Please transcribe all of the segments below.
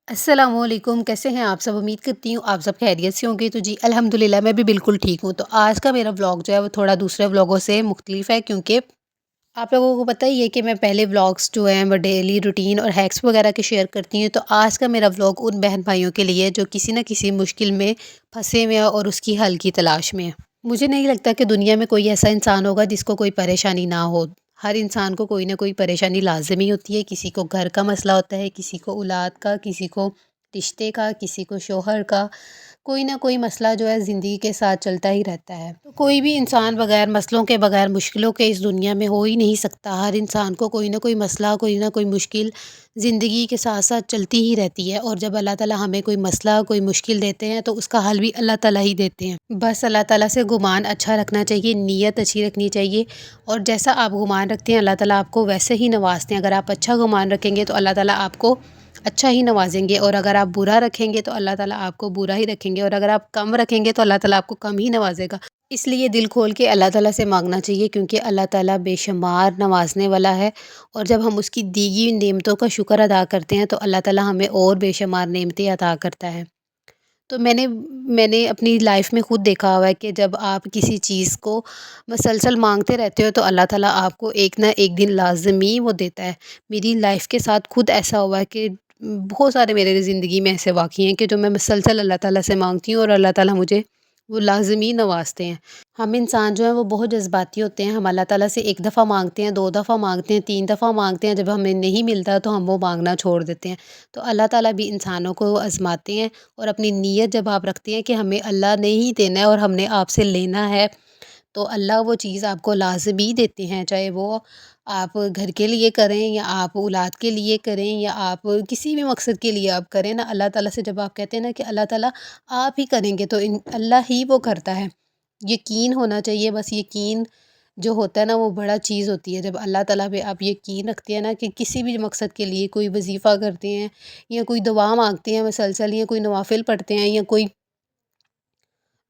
السلام علیکم، کیسے ہیں آپ سب؟ امید کرتی ہوں آپ سب خیریت سے ہوں گے۔ تو جی الحمدللہ میں بھی بالکل ٹھیک ہوں۔ تو آج کا میرا ولاگ جو ہے وہ تھوڑا دوسرے ولاگوں سے مختلف ہے، کیونکہ آپ لوگوں کو پتہ ہی ہے کہ میں پہلے ولاگس جو ہیں وہ ڈیلی روٹین اور ہیکس وغیرہ کے شیئر کرتی ہوں۔ تو آج کا میرا ولاگ ان بہن بھائیوں کے لیے جو کسی نہ کسی مشکل میں پھنسے ہوئے ہیں اور اس کی حل کی تلاش میں ہیں۔ مجھے نہیں لگتا کہ دنیا میں کوئی ایسا انسان ہوگا جس کو کوئی پریشانی نہ ہو۔ ہر انسان کو کوئی نہ کوئی پریشانی لازمی ہوتی ہے۔ کسی کو گھر کا مسئلہ ہوتا ہے، کسی کو اولاد کا، کسی کو رشتے کا، کسی کو شوہر کا۔ کوئی نہ کوئی مسئلہ جو ہے زندگی کے ساتھ چلتا ہی رہتا ہے۔ تو کوئی بھی انسان بغیر مسئلوں کے، بغیر مشکلوں کے اس دنیا میں ہو ہی نہیں سکتا۔ ہر انسان کو کوئی نہ کوئی مسئلہ، کوئی نہ کوئی مشکل زندگی کے ساتھ ساتھ چلتی ہی رہتی ہے، اور جب اللہ تعالیٰ ہمیں کوئی مسئلہ، کوئی مشکل دیتے ہیں تو اس کا حل بھی اللہ تعالیٰ ہی دیتے ہیں۔ بس اللہ تعالیٰ سے گمان اچھا رکھنا چاہیے، نیت اچھی رکھنی چاہیے، اور جیسا آپ گمان رکھتے ہیں اللہ تعالیٰ آپ کو ویسے ہی نوازتے ہیں۔ اگر آپ اچھا گمان رکھیں گے تو اللہ تعالیٰ آپ کو اچھا ہی نوازیں گے، اور اگر آپ برا رکھیں گے تو اللہ تعالیٰ آپ کو برا ہی رکھیں گے، اور اگر آپ کم رکھیں گے تو اللہ تعالیٰ آپ کو کم ہی نوازے گا۔ اس لیے دل کھول کے اللہ تعالیٰ سے مانگنا چاہیے، کیونکہ اللہ تعالیٰ بے شمار نوازنے والا ہے، اور جب ہم اس کی دی گئی نعمتوں کا شکر ادا کرتے ہیں تو اللہ تعالیٰ ہمیں اور بے شمار نعمتیں عطا کرتا ہے۔ تو میں نے اپنی لائف میں خود دیکھا ہوا ہے کہ جب آپ کسی چیز کو مسلسل مانگتے رہتے ہو تو اللہ تعالیٰ آپ کو ایک نہ ایک دن لازمی وہ دیتا ہے۔ میری لائف کے ساتھ خود ایسا ہوا ہے کہ بہت سارے میرے زندگی میں ایسے واقعے ہیں کہ جو میں مسلسل اللہ تعالیٰ سے مانگتی ہوں اور اللہ تعالیٰ مجھے وہ لازمی نوازتے ہیں۔ ہم انسان جو ہیں وہ بہت جذباتی ہوتے ہیں۔ ہم اللہ تعالیٰ سے ایک دفعہ مانگتے ہیں، دو دفعہ مانگتے ہیں، تین دفعہ مانگتے ہیں، جب ہمیں نہیں ملتا تو ہم وہ مانگنا چھوڑ دیتے ہیں۔ تو اللہ تعالیٰ بھی انسانوں کو آزماتے ہیں، اور اپنی نیت جب آپ رکھتے ہیں کہ ہمیں اللہ نے ہی دینا ہے اور ہم نے آپ سے لینا ہے، تو اللہ وہ چیز آپ کو لازمی دیتے ہیں، چاہے وہ آپ گھر کے لیے کریں یا آپ اولاد کے لیے کریں یا آپ کسی بھی مقصد کے لیے آپ کریں نا، اللہ تعالیٰ سے جب آپ کہتے ہیں نا کہ اللہ تعالیٰ آپ ہی کریں گے تو اللہ ہی وہ کرتا ہے۔ یقین ہونا چاہیے، بس یقین جو ہوتا ہے نا وہ بڑا چیز ہوتی ہے۔ جب اللہ تعالیٰ پہ آپ یقین رکھتے ہیں نا کہ کسی بھی مقصد کے لیے کوئی وظیفہ کرتے ہیں یا کوئی دعا مانگتے ہیں مسلسل، یا کوئی نوافل پڑھتے ہیں یا کوئی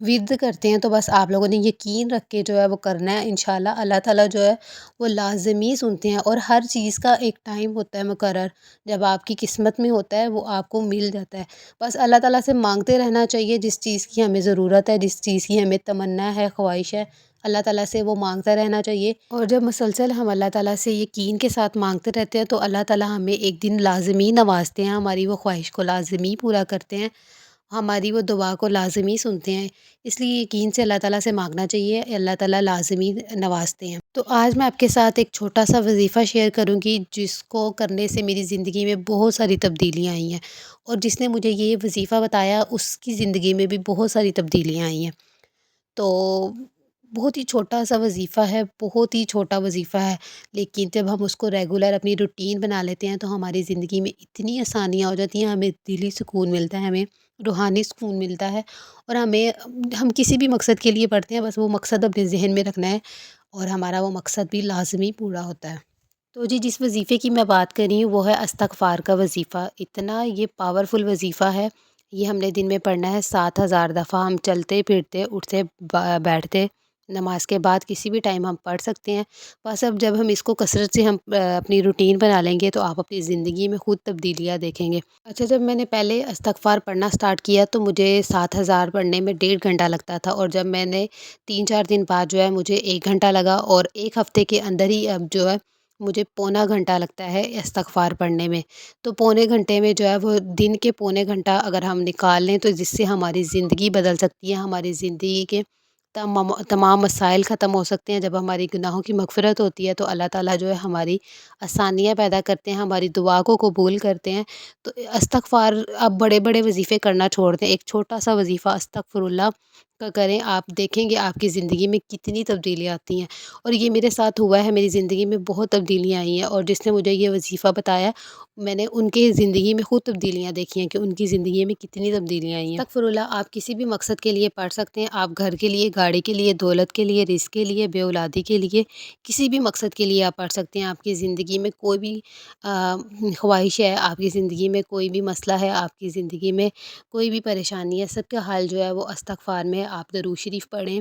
ورد کرتے ہیں، تو بس آپ لوگوں نے یقین رکھ کے جو ہے وہ کرنا ہے، انشاءاللہ اللہ تعالیٰ جو ہے وہ لازمی سنتے ہیں۔ اور ہر چیز کا ایک ٹائم ہوتا ہے مقرر، جب آپ کی قسمت میں ہوتا ہے وہ آپ کو مل جاتا ہے۔ بس اللہ تعالیٰ سے مانگتے رہنا چاہیے، جس چیز کی ہمیں ضرورت ہے، جس چیز کی ہمیں تمنا ہے، خواہش ہے، اللہ تعالیٰ سے وہ مانگتا رہنا چاہیے۔ اور جب مسلسل ہم اللہ تعالیٰ سے یقین کے ساتھ مانگتے رہتے ہیں تو اللہ تعالیٰ ہمیں ایک دن لازمی نوازتے ہیں، ہماری وہ خواہش کو لازمی پورا کرتے ہیں، ہماری وہ دعا کو لازمی سنتے ہیں۔ اس لیے یقین سے اللہ تعالیٰ سے مانگنا چاہیے، اللہ تعالیٰ لازمی نوازتے ہیں۔ تو آج میں آپ کے ساتھ ایک چھوٹا سا وظیفہ شیئر کروں گی، جس کو کرنے سے میری زندگی میں بہت ساری تبدیلیاں آئی ہیں، اور جس نے مجھے یہ وظیفہ بتایا اس کی زندگی میں بھی بہت ساری تبدیلیاں آئی ہیں۔ تو بہت ہی چھوٹا سا وظیفہ ہے، بہت ہی چھوٹا وظیفہ ہے، لیکن جب ہم اس کو ریگولر اپنی روٹین بنا لیتے ہیں تو ہماری زندگی میں اتنی آسانیاں ہو جاتی ہیں، ہمیں دلی سکون ملتا ہے، ہمیں روحانی سکون ملتا ہے، اور ہم کسی بھی مقصد کے لیے پڑھتے ہیں، بس وہ مقصد اپنے ذہن میں رکھنا ہے اور ہمارا وہ مقصد بھی لازمی پورا ہوتا ہے۔ تو جی جس وظیفے کی میں بات کر رہی ہوں وہ ہے استغفار کا وظیفہ۔ اتنا یہ پاورفل وظیفہ ہے، یہ ہم نے دن میں پڑھنا ہے 7,000 دفعہ۔ ہم چلتے پھرتے، اٹھتے بیٹھتے، نماز کے بعد کسی بھی ٹائم ہم پڑھ سکتے ہیں۔ بس اب جب ہم اس کو کثرت سے ہم اپنی روٹین بنا لیں گے تو آپ اپنی زندگی میں خود تبدیلیاں دیکھیں گے۔ اچھا، جب میں نے پہلے استغفار پڑھنا سٹارٹ کیا تو مجھے 7,000 پڑھنے میں 1.5 گھنٹہ لگتا تھا، اور جب میں نے 3-4 دن بعد جو ہے مجھے 1 گھنٹہ لگا، اور ایک ہفتے کے اندر ہی اب جو ہے مجھے پونا گھنٹہ لگتا ہے استغفار پڑھنے میں۔ تو پونے گھنٹے میں جو ہے وہ دن کے پونے گھنٹہ اگر ہم نکال لیں تو جس سے ہماری زندگی بدل سکتی ہے، ہماری زندگی کے تمام مسائل ختم ہو سکتے ہیں۔ جب ہماری گناہوں کی مغفرت ہوتی ہے تو اللہ تعالیٰ جو ہے ہماری آسانیاں پیدا کرتے ہیں، ہماری دعا کو قبول کرتے ہیں۔ تو استغفار، آپ بڑے بڑے وظیفے کرنا چھوڑ دیں، ایک چھوٹا سا وظیفہ استغفر اللہ کا کریں، آپ دیکھیں گے آپ کی زندگی میں کتنی تبدیلیاں آتی ہیں۔ اور یہ میرے ساتھ ہوا ہے، میری زندگی میں بہت تبدیلیاں آئی ہیں، اور جس نے مجھے یہ وظیفہ بتایا میں نے ان کے زندگی میں خود تبدیلیاں دیکھی ہیں کہ ان کی زندگی میں کتنی تبدیلیاں آئی ہیں۔ استغفر اللہ آپ کسی بھی مقصد کے لیے پڑھ سکتے ہیں، آپ گھر کے لیے، گاڑی کے لیے، دولت کے لیے، رزق کے لیے، بے اولادی کے لیے، کسی بھی مقصد کے لیے آپ پڑھ سکتے ہیں۔ آپ کی زندگی میں کوئی بھی خواہش ہے، آپ کی زندگی میں کوئی بھی مسئلہ ہے، آپ کی زندگی میں کوئی بھی پریشانی ہے، سب کا حل جو ہے وہ استغفار میں ہے۔ آپ درود شریف پڑھیں،